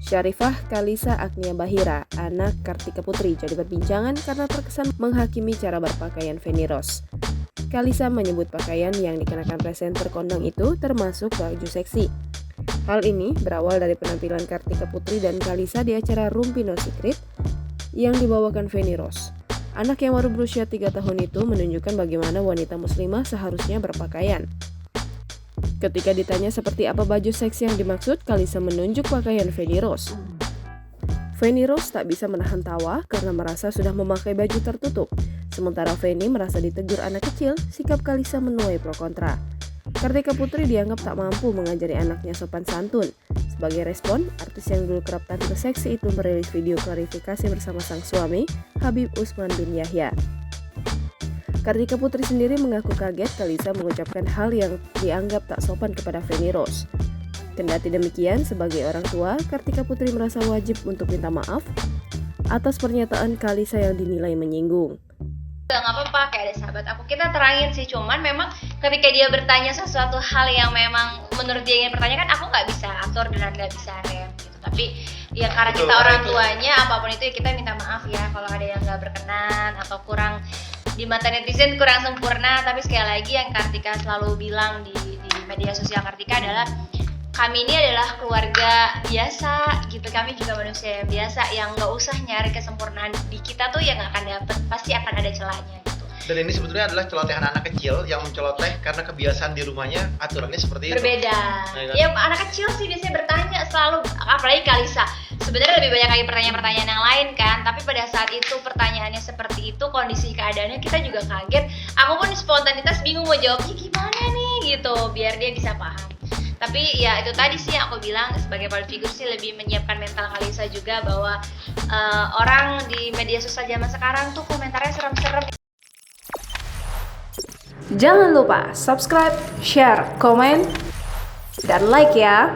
Syarifah Kalisa Agnia Bahira, anak Kartika Putri, jadi perbincangan karena terkesan menghakimi cara berpakaian Feni Rose. Kalisa menyebut pakaian yang dikenakan presenter kondang itu termasuk baju seksi. Hal ini berawal dari penampilan Kartika Putri dan Kalisa di acara Rumpi No Secret yang dibawakan Feni Rose. Anak yang baru berusia 3 tahun itu menunjukkan bagaimana wanita muslimah seharusnya berpakaian. Ketika ditanya seperti apa baju seksi yang dimaksud, Kalisa menunjuk pakaian Feni Rose. Feni Rose tak bisa menahan tawa karena merasa sudah memakai baju tertutup. Sementara Feni merasa ditegur anak kecil, sikap Kalisa menuai pro kontra. Kartika Putri dianggap tak mampu mengajari anaknya sopan santun. Sebagai respon, artis yang dulu kerap tampil seksi itu merilis video klarifikasi bersama sang suami, Habib Usman bin Yahya. Kartika Putri sendiri mengaku kaget Kalisa mengucapkan hal yang dianggap tak sopan kepada Feni Rose. Kendati demikian, sebagai orang tua, Kartika Putri merasa wajib untuk minta maaf atas pernyataan Kalisa yang dinilai menyinggung. Gak apa-apa, kayak ada sahabat aku, kita terangin sih, cuman memang ketika dia bertanya sesuatu hal yang memang menurut dia ingin pertanyakan, aku gak bisa atur dan gak bisa rem gitu. Tapi ya karena kita orang tuanya, apapun itu ya kita minta maaf ya kalau ada yang gak berkenan atau kurang di mata netizen kurang sempurna. Tapi sekali lagi yang Kartika selalu bilang di media sosial Kartika adalah kami ini adalah keluarga biasa gitu, kami juga manusia yang biasa yang nggak usah nyari kesempurnaan di kita tuh yang akan dapet, pasti akan ada celahnya gitu. Dan ini sebetulnya adalah celotehan anak kecil yang menceloteh karena kebiasaan di rumahnya aturannya seperti itu. Berbeda. Ya anak kecil sih biasanya bertanya selalu, apalagi Kalisa. Sebenarnya lebih banyak lagi pertanyaan-pertanyaan yang lain kan, tapi pada saat itu pertanyaannya seperti itu, kondisi keadaannya kita juga kaget. Aku pun spontanitas bingung mau jawabnya gimana nih gitu, biar dia bisa paham. Tapi ya itu tadi sih yang aku bilang, sebagai public figure sih lebih menyiapkan mental Kalisa juga bahwa orang di media sosial zaman sekarang tuh komentarnya serem-serem. Jangan lupa subscribe, share, komen, dan like ya!